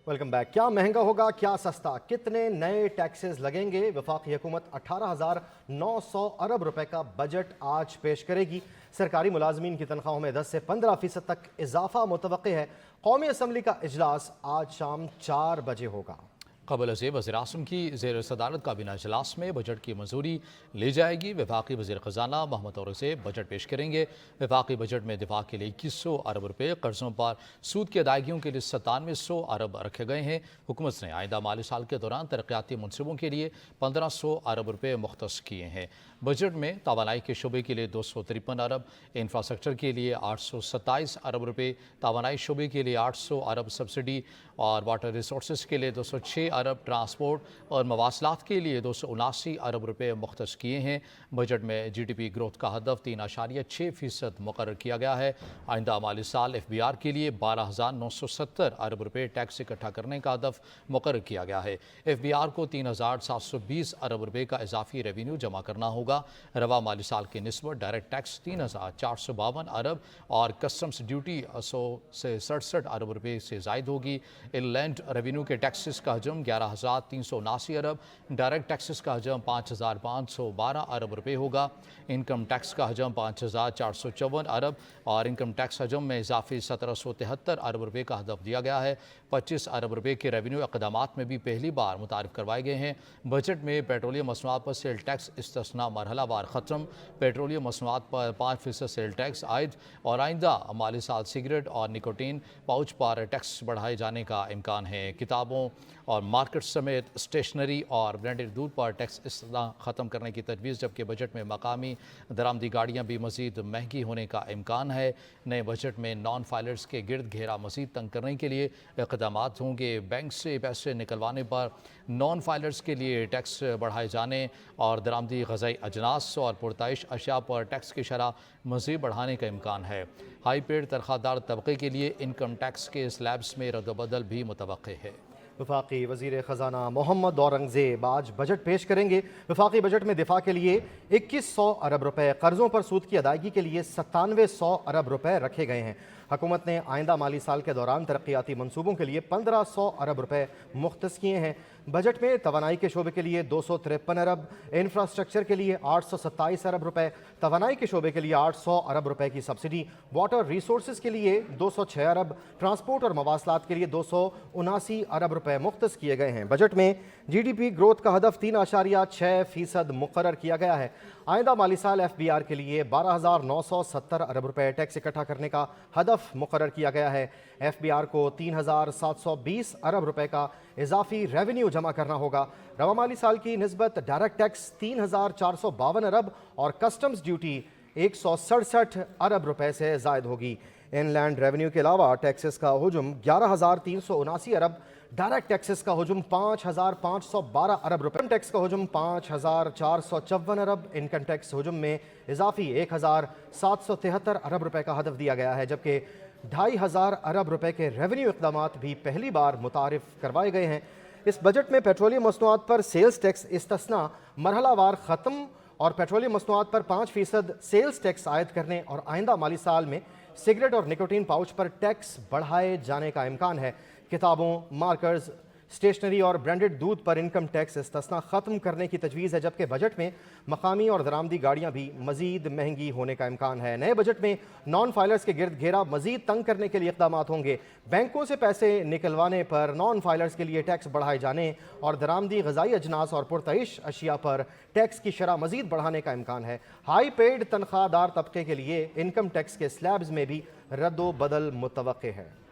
Welcome back. क्या महंगा होगा, क्या सस्ता, कितने नए टैक्सेस लगेंगे? वफाकी हुकूमत 18,900 अरब रुपए का बजट आज पेश करेगी। सरकारी मुलाजमीन की तनख्वाहों में 10 से 15% तक इजाफा मुतवक्के है। कौमी असम्बली का इजलास आज शाम 4 बजे होगा। कबल से वज़ीर-ए-आज़म की ज़ेर सदारत काबीना इजलास में बजट की मंजूरी ली जाएगी। वफाकी वज़ीर ख़जाना मोहम्मद औरंगज़ेब बजट पेश करेंगे। वफाकी बजट में दिफा के लिए 2100 अरब रुपये, कर्ज़ों पर सूद की अदायगियों के लिए 9700 अरब रखे गए हैं। हुकूमत ने आइंदा माली साल के दौरान तरक्याती मनसूबों के लिए 1500 अरब रुपये मुख्तस किए हैं। बजट में तवानाई के शोबे के लिए 253 अरब, इंफ्रास्ट्रक्चर के लिए 827 अरब रुपये, तवानाई शोबे के लिए 800 अरब सब्सिडी और वाटर रिसोर्स के लिए 206 अरब, ट्रांसपोर्ट और मवासलात के लिए 279 अरब रुपये मुख्तस किए हैं। बजट में GDP ग्रोथ का हदफ 3.6% मुकर्रर किया गया है। आइंदा माली साल FBR के लिए 12,970 अरब रुपये टैक्स इकट्ठा करने का हदफ मुकर्रर किया गया है। FBR को 3,720 अरब रुपये का इजाफी रेवेन्यू जमा करना होगा। रवा माली साल की निस्बत डायरेक्ट टैक्स 3,452 अरब और कस्टम्स ड्यूटी 100 से 67 अरब रुपये से जायद होगी। इनलैंड रेवेन्यू के टैक्सेस का हजम 11,379 अरब, डायरेक्ट टैक्सेस का हजम 5,512 अरब रुपये होगा। इनकम टैक्स का हजम 5,454 अरब और इनकम टैक्स हजम में इजाफी 1773 अरब रुपये का हदफ दिया गया है। 25 अरब रुपये के रेवेन्यू इक़दामात में भी पहली बार मुतारिफ करवाए गए हैं। बजट में पेट्रोलियम मसनूआत पर सेल टैक्स इस्तिस्ना मरहला वार ख़त्म, पेट्रोलियम मसनूआत पर 5% सेल टैक्स आयद और आइंदा माली साल सिगरेट और निकोटीन पाउच पर टैक्स बढ़ाए जाने का इम्कान है। किताबों और मार्केट समेत स्टेशनरी और ब्रांडेड दूध पर टैक्स इस्तिस्ना ख़त्म करने की तजवीज़, जबकि बजट में मकामी दरामदी गाड़ियाँ भी मज़ीद महंगी होने का इम्कान है। नए बजट में नॉन फाइलर्स के गिर्द घेरा मज़ीद तंग करने के लिए इक़दामात होंगे। बैंक से पैसे निकलवाने पर नॉन फाइलर्स के लिए टैक्स बढ़ाए जाने और दरामदी ग़ज़ाई अजनास और पुरताइश अशिया पर टैक्स की शरह मज़ीद बढ़ाने का इम्कान है। हाई पेड तनख्वाहदार तबके के लिए इनकम टैक्स के स्लैब्स में रद्द-बदल भी मुतवक्के है। वफाकी वज़ीर ख़जाना मोहम्मद औरंगज़ेब आज बजट पेश करेंगे। वफाकी बजट में दिफा के लिए 2100 अरब रुपए, कर्ज़ों पर सूद की अदायगी के लिए 9700 अरब रुपए रखे गए हैं। हुकूमत ने आइंदा माली साल के दौरान तरक्याती मनसूबों के लिए 1500 अरब रुपए मुख्तस किए हैं। बजट में तवानाई के शोबे के लिए 253 अरब, इंफ्रास्ट्रक्चर के लिए 827 अरब रुपए, तवानाई के शोबे के लिए 800 अरब रुपए की सब्सिडी, वाटर रिसोर्स के लिए 206 अरब, ट्रांसपोर्ट और मवासलात के लिए 279 अरब रुपए मुख्तस किए गए हैं। बजट में GDP ग्रोथ का हदफ 3.6% मुकर्रर किया गया है। आइंदा माली साल FBR के लिए 12,970 अरब रुपए टैक्स इकट्ठा करने का हदफ मुकर्रर किया गया है। FBR को 3,720 अरब रुपए का इजाफी रेवेन्यू जमा करना होगा। रवा माली साल की निस्बत डायरेक्ट टैक्स 3,452 अरब और कस्टम्स ड्यूटी 167 अरब रुपए से जायद होगी। इनलैंड रेवेन्यू के अलावा टैक्सेस का हुजूम 11,379 अरब, डायरेक्ट टैक्सेस का हुजूम 5,512 अरब रुपए, टैक्स का हुजूम 5,454 अरब, इनकम टैक्स हुजूम में इजाफी 1,773 अरब रुपए का हदफ दिया गया है, जबकि 2,500 अरब रुपए के रेवेन्यू इक़दामात भी पहली बार मुतारिफ करवाए गए हैं। इस बजट में पेट्रोलियम मसनूआत पर सेल्स टैक्स इस्तिस्ना मरहलावार ख़त्म और पेट्रोलियम मसनूआत पर 5% सेल्स टैक्स आयद करने और आइंदा माली साल में सिगरेट और निकोटीन पाउच पर टैक्स बढ़ाए जाने का इम्कान है। किताबों, मार्कर्स, स्टेशनरी और ब्रांडेड दूध पर इनकम टैक्स इस्तिस्ना ख़त्म करने की तजवीज़ है, जबकि बजट में मकामी और दरामदी गाड़ियाँ भी मज़ीद महंगी होने का इम्कान है। नए बजट में नॉन फाइलर्स के गिर्द घेरा मज़ीद तंग करने के लिए इक़दामात होंगे। बैंकों से पैसे निकलवाने पर नॉन फाइलर्स के लिए टैक्स बढ़ाए जाने और दरामदी ग़ज़ाई अजनास और पुरताइश अशिया पर टैक्स की शरह मज़ीद बढ़ाने का इम्कान है। हाई पेड तनख्वाहदार तबके के लिए इनकम टैक्स के स्लैब्स में भी रद्द बदल मुतवक्के है।